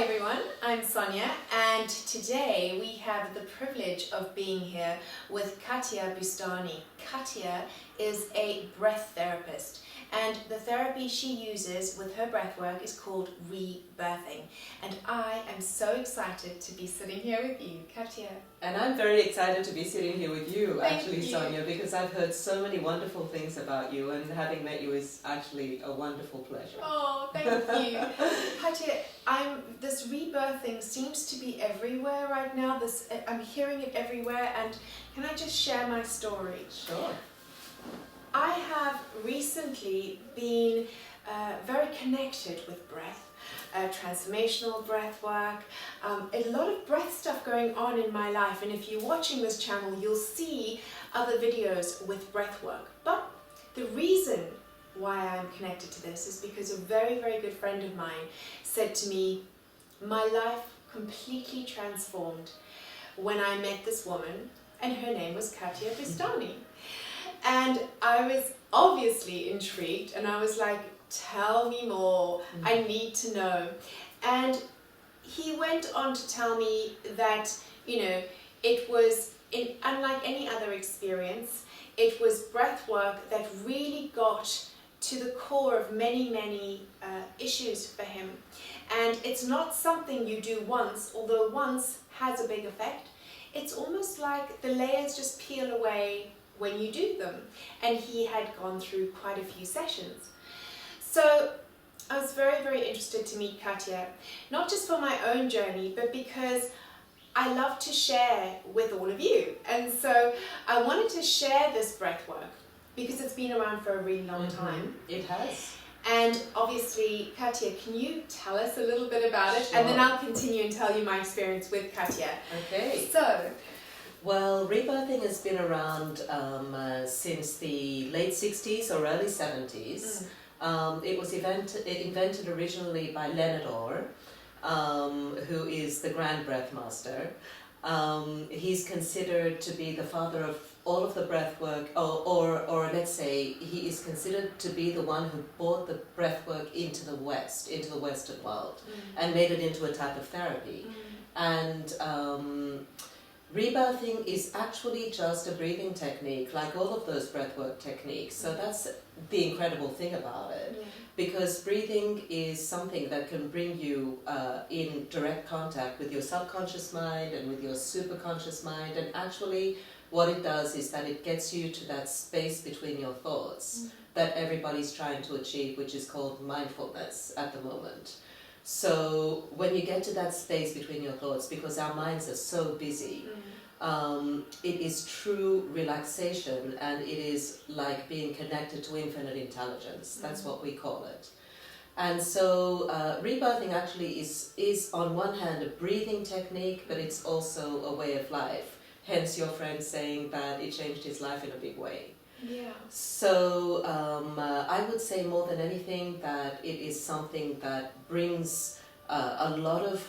everyone, I'm Sonia, and today we have the privilege of being here with Katia Boustani. Katia is a breath therapist, and the therapy she uses with her breathwork is called rebirthing. And I am so excited to be sitting here with you, Katia. And I'm very excited to be sitting here with you, Thank actually, you. Sonia, because I've heard so many wonderful things about you, and having met you is actually a wonderful pleasure. Oh, thank you. Katia, this rebirthing seems to be everywhere right now. I'm hearing it everywhere, and can I just share my story? Sure. I have recently been very connected with breath, transformational breath work, a lot of breath stuff going on in my life, and if you're watching this channel you'll see other videos with breath work. But the reason why I'm connected to this is because a very, very good friend of mine said to me, my life completely transformed when I met this woman, and her name was Katia Boustani. And I was obviously intrigued, and I was like, tell me more, I need to know. And he went on to tell me that, it was, unlike any other experience, it was breath work that really got to the core of many, many issues for him. And it's not something you do once, although once has a big effect. It's almost like the layers just peel away when you do them. And he had gone through quite a few sessions. So I was very, very interested to meet Katia, not just for my own journey, but because I love to share with all of you. And so I wanted to share this breath work because it's been around for a really long time. It has. And obviously, Katia, can you tell us a little bit about it? Sure. And then I'll continue and tell you my experience with Katia. Okay. So, well, rebirthing has been around since the late 60s or early 70s. It was invented originally by Leonard Orr, who is the Grand Breath Master. He's considered to be the father of all of the breath work, or let's say he is considered to be the one who brought the breath work into the Western world, and made it into a type of therapy. And rebirthing is actually just a breathing technique, like all of those breathwork techniques. So that's the incredible thing about it, because breathing is something that can bring you in direct contact with your subconscious mind and with your superconscious mind. And actually, what it does is that it gets you to that space between your thoughts that everybody's trying to achieve, which is called mindfulness at the moment. So when you get to that space between your thoughts, because our minds are so busy, it is true relaxation, and it is like being connected to infinite intelligence. That's what we call it. And so rebirthing actually is on one hand a breathing technique, but it's also a way of life. Hence your friend saying that it changed his life in a big way. yeah. So I would say more than anything that it is something that brings a lot of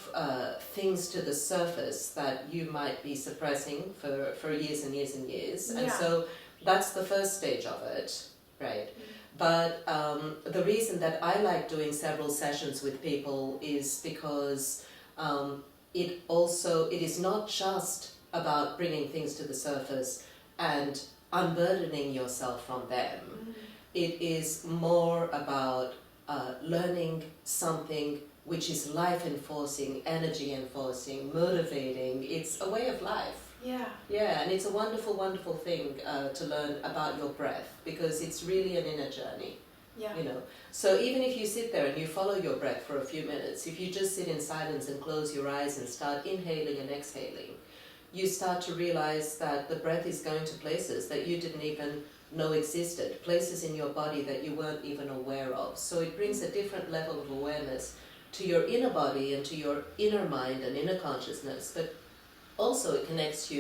things to the surface that you might be suppressing for years and years and years. And so that's the first stage of it, right? But the reason that I like doing several sessions with people is because it is not just about bringing things to the surface and unburdening yourself from them. It is more about learning something which is life-enforcing, energy-enforcing, motivating. It's a way of life. Yeah. Yeah, and it's a wonderful, wonderful thing to learn about your breath, because it's really an inner journey. Yeah. So even if you sit there and you follow your breath for a few minutes, if you just sit in silence and close your eyes and start inhaling and exhaling, you start to realize that the breath is going to places that you didn't even know existed, places in your body that you weren't even aware of. So it brings a different level of awareness to your inner body and to your inner mind and inner consciousness, but also it connects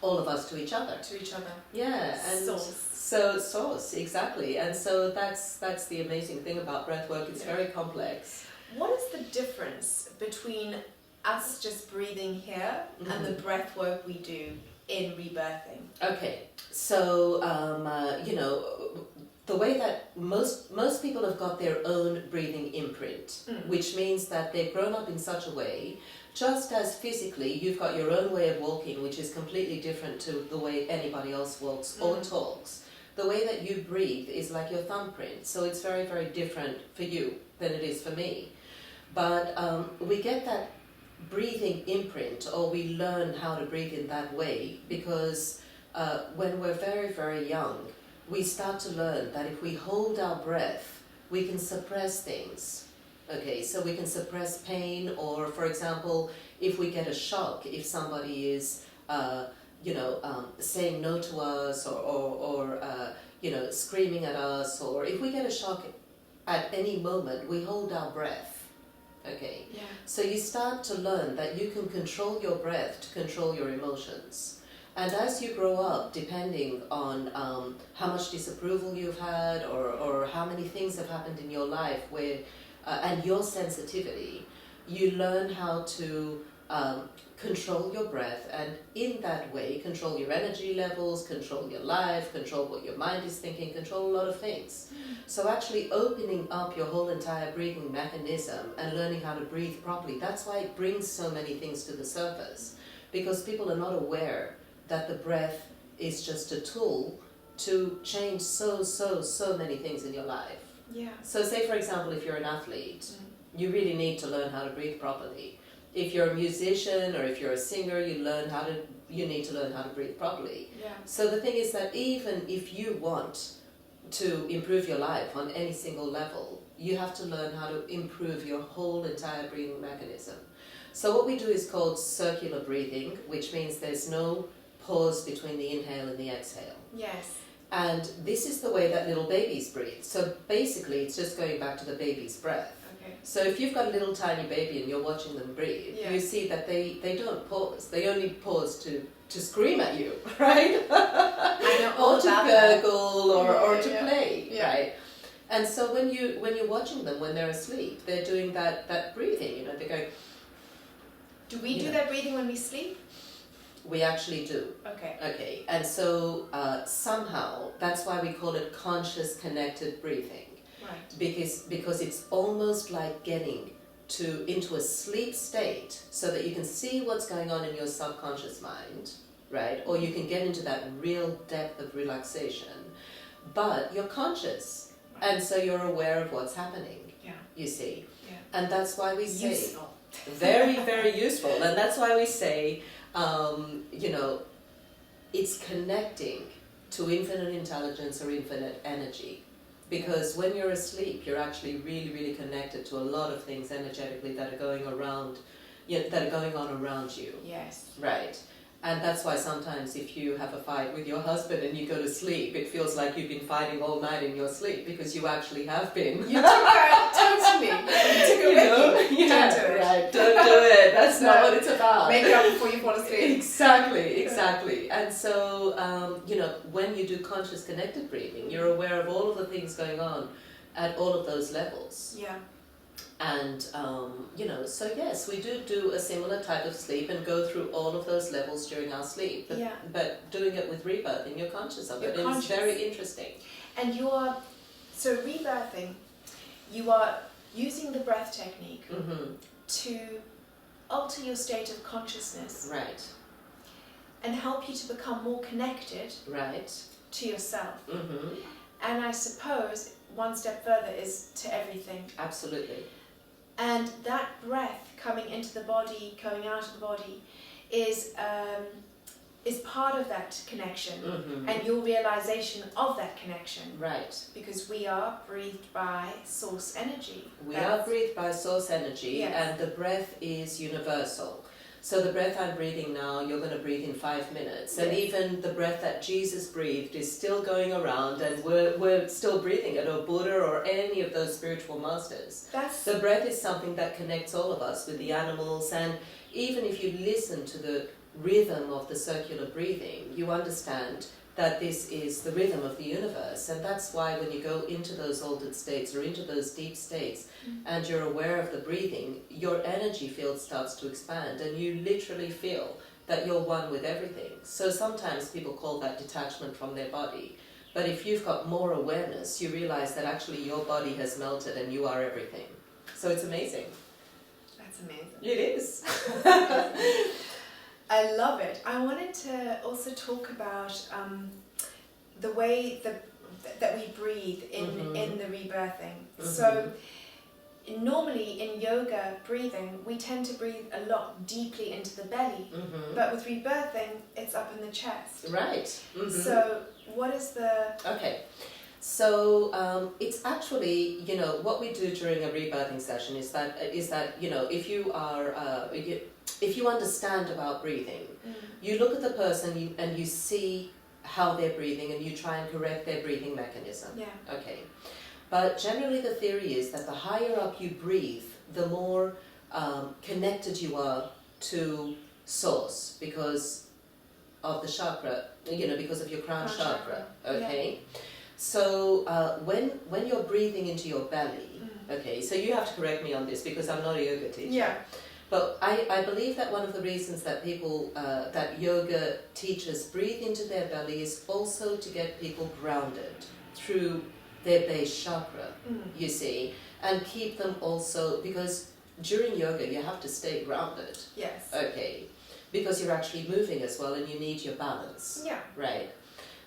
all of us to each other. To each other. Yeah, and source, exactly. And so that's the amazing thing about breath work. It's very complex. What is the difference between us just breathing here and the breath work we do in rebirthing? Okay, so the way that most people have got their own breathing imprint, which means that they've grown up in such a way, just as physically you've got your own way of walking, which is completely different to the way anybody else walks or talks. The way that you breathe is like your thumbprint, so it's very, very different for you than it is for me. But we get that breathing imprint, or we learn how to breathe in that way, because when we're very, very young, we start to learn that if we hold our breath, we can suppress things. Okay, so we can suppress pain, or for example, if we get a shock, if somebody is, saying no to us, or screaming at us, or if we get a shock at any moment, we hold our breath. Okay, Yeah. so you start to learn that you can control your breath to control your emotions. And as you grow up, depending on how much disapproval you've had, or how many things have happened in your life where, and your sensitivity, you learn how to control your breath, and in that way control your energy levels, control your life, control what your mind is thinking, control a lot of things. So actually opening up your whole entire breathing mechanism and learning how to breathe properly, that's why it brings so many things to the surface, because people are not aware that the breath is just a tool to change so many things in your life. Yeah. So say, for example, if you're an athlete, you really need to learn how to breathe properly. If you're a musician or if you're a singer, you need to learn how to breathe properly. Yeah. So the thing is that even if you want to improve your life on any single level, you have to learn how to improve your whole entire breathing mechanism. So what we do is called circular breathing, which means there's no pause between the inhale and the exhale. Yes. And this is the way that little babies breathe. So basically it's just going back to the baby's breath. Okay. So if you've got a little tiny baby and you're watching them breathe, Yeah. you see that they don't pause. They only pause to scream at you, right? I know all or to about that. gurgle, or to Yeah. play, Yeah. right? And so when you're watching them when they're asleep, they're doing that breathing, they're going. Do we do that breathing when we sleep? We actually do. Okay. Okay, and so somehow that's why we call it conscious connected breathing. Right. Because it's almost like getting into a sleep state so that you can see what's going on in your subconscious mind, right? Or you can get into that real depth of relaxation, but you're conscious, and so you're aware of what's happening. Yeah. You see, Yeah. and that's why we say Useful. very, very useful, and that's why we say, it's connecting to infinite intelligence or infinite energy. Because when you're asleep, you're actually really, really connected to a lot of things energetically that are going around, that are going on around you. Yes. Right. And that's why sometimes if you have a fight with your husband and you go to sleep, it feels like you've been fighting all night in your sleep, because you actually have been. You took her, totally. You took it with you. Yeah, Don't do it. right. Don't do it. That's not what it's about. Make it up before you fall asleep. Exactly. And so, when you do conscious connected breathing, you're aware of all of the things going on at all of those levels. Yeah. And, so yes, we do a similar type of sleep and go through all of those levels during our sleep. But, Yeah. but doing it with rebirthing, you're conscious of it. You're It's conscious. very interesting. And so rebirthing, you are using the breath technique Mm-hmm. to alter your state of consciousness Right. and help you to become more connected Right. to yourself. Mm-hmm. And I suppose one step further is to everything. Absolutely. And that breath coming into the body, coming out of the body, is part of that connection, Mm-hmm. and your realization of that connection. Right. Because we are breathed by source energy. We are breathed by source energy, Yes. and the breath is universal. So the breath I'm breathing now, you're going to breathe in 5 minutes. And Yes. even the breath that Jesus breathed is still going around, and we're still breathing it, or Buddha or any of those spiritual masters. That's The breath is something that connects all of us with the animals, and even if you listen to the rhythm of the circular breathing, you understand that this is the rhythm of the universe. And that's why when you go into those altered states or into those deep states and you're aware of the breathing, your energy field starts to expand, and you literally feel that you're one with everything. So sometimes people call that detachment from their body, But if you've got more awareness, you realize that actually your body has melted and you are everything. So it's amazing. That's amazing. It is. I love it. I wanted to also talk about the way that we breathe in the rebirthing. So normally in yoga breathing, we tend to breathe a lot deeply into the belly, but with rebirthing, it's up in the chest. Right. So what is the... Okay. So it's actually, you know, what we do during a rebirthing session is that you know, if you are if you understand about breathing, you look at the person and you see how they're breathing and you try and correct their breathing mechanism. Yeah. Okay. But generally the theory is that the higher up you breathe, the more connected you are to source because of the chakra, you know, because of your crown chakra. Okay. Yeah. So when you're breathing into your belly, okay, so you have to correct me on this because I'm not a yoga teacher. Yeah. But I believe that one of the reasons that people, that yoga teachers breathe into their belly is also to get people grounded through their base chakra, you see, and keep them also, because during yoga you have to stay grounded. Yes. Okay, because you're actually moving as well and you need your balance. Yeah. Right.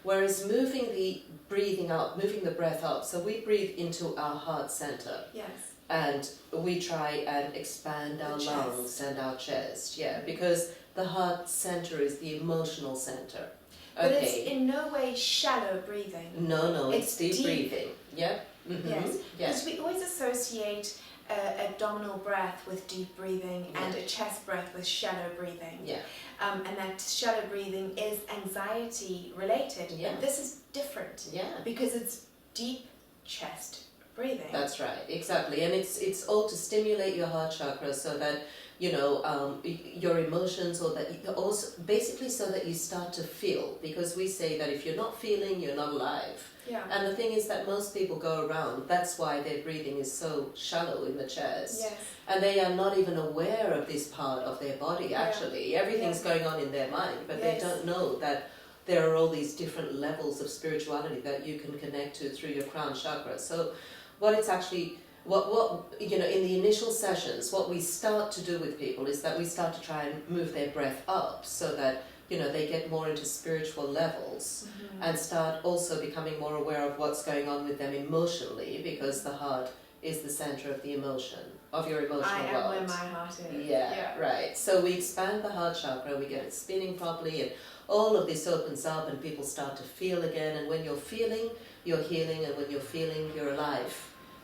Whereas moving the breathing up, moving the breath up, so we breathe into our heart center. Yes. And we try and expand our lungs and our chest, yeah, because the heart center is the emotional center. But it's in no way shallow breathing. No, it's deep breathing. Yeah. Yes. Because we always associate abdominal breath with deep breathing and a chest breath with shallow breathing. Yeah. And that shallow breathing is anxiety related. Yeah. But this is different. Yeah. Because it's deep chest breathing. That's right, exactly. And it's all to stimulate your heart chakra so that, you know, your emotions, or that you also basically so that you start to feel, because we say that if you're not feeling, you're not alive. Yeah. And the thing is that most people go around, that's why their breathing is so shallow in the chest. Yes. And they are not even aware of this part of their body, actually. Everything's going on in their mind, but they don't know that there are all these different levels of spirituality that you can connect to through your crown chakra. So what it's actually, what you know, in the initial sessions, what we start to do with people is that we start to try and move their breath up so that, you know, they get more into spiritual levels and start also becoming more aware of what's going on with them emotionally, because the heart is the center of the emotion, of your emotional world. I am where my heart is. Yeah, right. So we expand the heart chakra, we get it spinning properly, and all of this opens up and people start to feel again. And when you're feeling, you're healing, and when you're feeling, you're alive.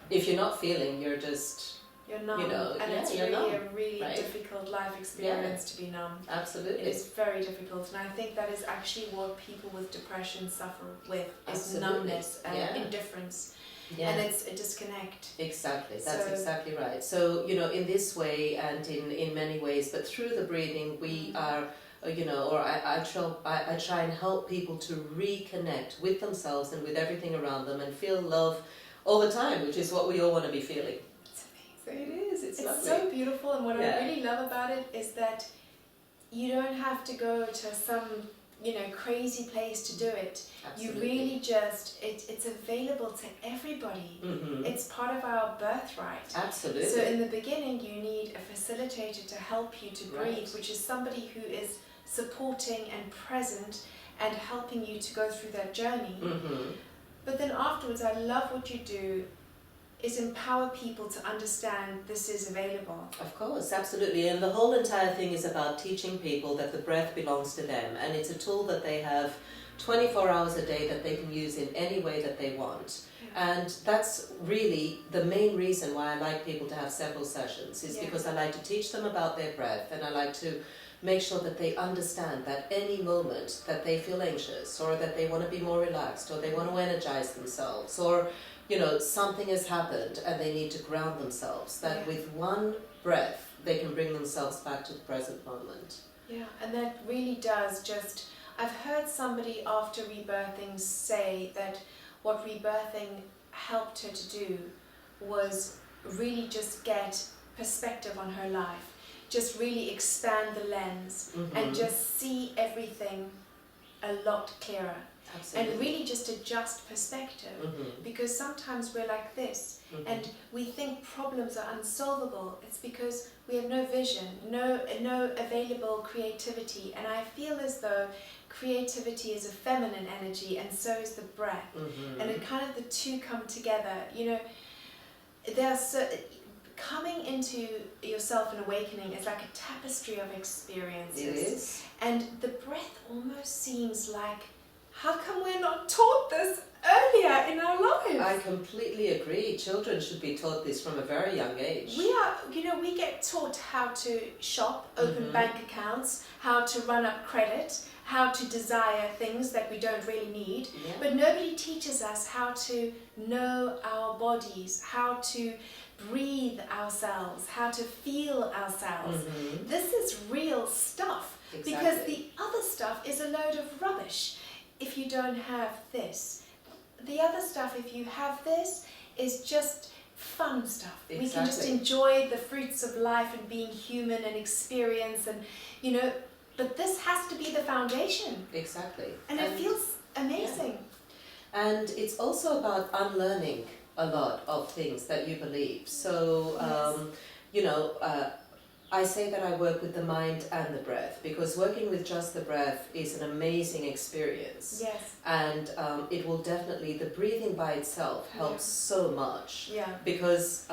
If you're not feeling, you're just... You're numb, you know, and it's really a really difficult life experience to be numb. Absolutely. It is very difficult, and I think that is actually what people with depression suffer with, is numbness and indifference. Yeah. And it's a disconnect. Exactly, that's exactly right. So, you know, in this way and in many ways, but through the breathing, we are, you know, or I try and help people to reconnect with themselves and with everything around them and feel love all the time, which is what we all want to be feeling. It is, it's lovely. It's so beautiful, and what I really love about it is that you don't have to go to some, you know, crazy place to do it. Absolutely. You really just, it's available to everybody. It's part of our birthright. Absolutely. So in the beginning you need a facilitator to help you to breathe, which is somebody who is supporting and present and helping you to go through that journey. But then afterwards, I love what you do is empower people to understand this is available. Of course, absolutely. And the whole entire thing is about teaching people that the breath belongs to them, and it's a tool that they have 24 hours a day that they can use in any way that they want. And that's really the main reason why I like people to have several sessions, is because I like to teach them about their breath, and I like to make sure that they understand that any moment that they feel anxious, or that they want to be more relaxed, or they want to energize themselves, or you know, something has happened and they need to ground themselves, that with one breath they can bring themselves back to the present moment. Yeah, and that really does just... I've heard somebody after rebirthing say that what rebirthing helped her to do was really just get perspective on her life, just really expand the lens and just see everything a lot clearer. and really just adjust perspective, because sometimes we're like this and we think problems are unsolvable. It's because we have no vision, no available creativity, and I feel as though creativity is a feminine energy and so is the breath, and it kind of the two come together. You know, coming into yourself and awakening is like a tapestry of experiences. It is. And the breath almost seems like, how come we're not taught this earlier in our lives? I completely agree. Children should be taught this from a very young age. We get taught how to shop, open bank accounts, how to run up credit, how to desire things that we don't really need. Yeah. But nobody teaches us how to know our bodies, how to breathe ourselves, how to feel ourselves. This is real stuff. Exactly. Because the other stuff is a load of rubbish if you don't have this. The other stuff, if you have this, is just fun stuff. Exactly. We can just enjoy the fruits of life and being human and experience, and you know, but this has to be the foundation. Exactly. And it feels amazing. Yeah. And it's also about unlearning a lot of things that you believe. So, you know, I say that I work with the mind and the breath, because working with just the breath is an amazing experience. Yes. And it will definitely, the breathing by itself helps so much. Yeah. Because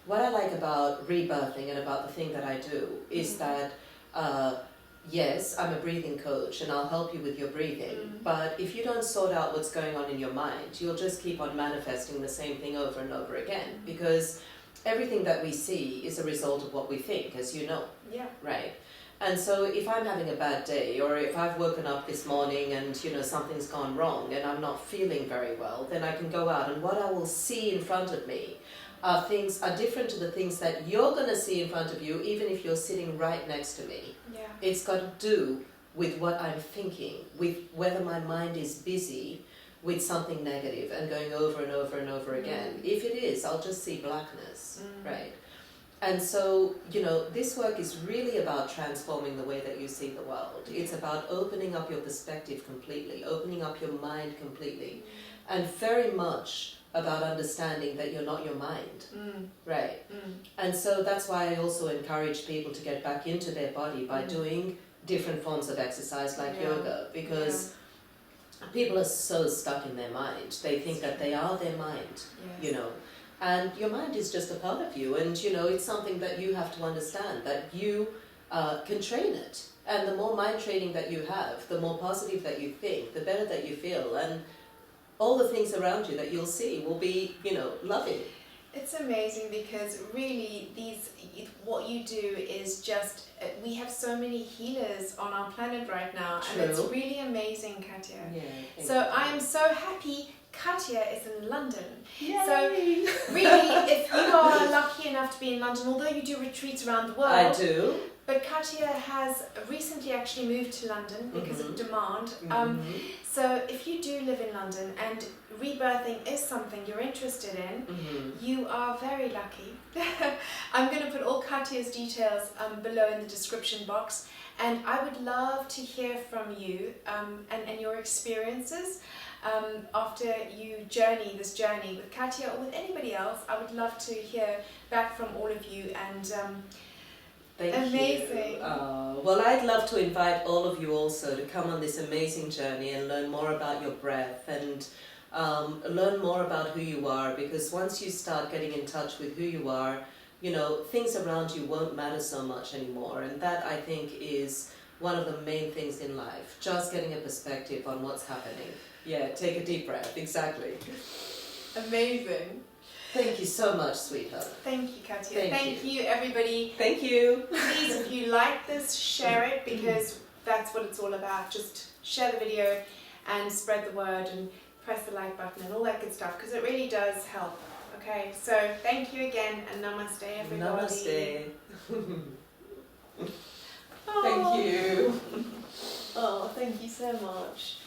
what I like about rebirthing and about the thing that I do is that yes, I'm a breathing coach and I'll help you with your breathing, but if you don't sort out what's going on in your mind, you'll just keep on manifesting the same thing over and over again, because everything that we see is a result of what we think, as you know. Yeah. Right? And so if I'm having a bad day, or if I've woken up this morning and, you know, something's gone wrong and I'm not feeling very well, then I can go out and what I will see in front of me things are different to the things that you're going to see in front of you, even if you're sitting right next to me. Yeah. It's got to do with what I'm thinking, with whether my mind is busy with something negative and going over and over and over again. If it is, I'll just see blackness, right? And so, you know, this work is really about transforming the way that you see the world. It's about opening up your perspective completely, opening up your mind completely, and very much about understanding that you're not your mind, right? And so that's why I also encourage people to get back into their body by doing different forms of exercise like yoga, because people are so stuck in their mind. They think that they are their mind, you know, and your mind is just a part of you, and you know, it's something that you have to understand, that you can train it, and the more mind training that you have, the more positive that you think, the better that you feel, and all the things around you that you'll see will be, you know, loving. It's amazing, because really what you do is just, we have so many healers on our planet right now. True. And it's really amazing, Katia. Yeah, so I am so happy Katia is in London. Yay. So really, if you are lucky enough to be in London, although you do retreats around the world. I do. But Katia has recently actually moved to London because of demand. So if you do live in London and rebirthing is something you're interested in, you are very lucky. I'm going to put all Katia's details below in the description box, and I would love to hear from you and your experiences after you journey this journey with Katia or with anybody else. I would love to hear back from all of you, and Thank amazing. you. Well, I'd love to invite all of you also to come on this amazing journey and learn more about your breath and learn more about who you are, because once you start getting in touch with who you are, you know, things around you won't matter so much anymore, and that, I think, is one of the main things in life, just getting a perspective on what's happening. Yeah, take a deep breath, exactly. Amazing. Thank you so much, sweetheart. Thank you, Katia. Thank you, everybody. Thank you. Please, if you like this, share it, because that's what it's all about. Just share the video and spread the word and press the like button and all that good stuff, because it really does help. Okay, so thank you again, and namaste, everybody. Namaste. Oh. Thank you. Oh, thank you so much.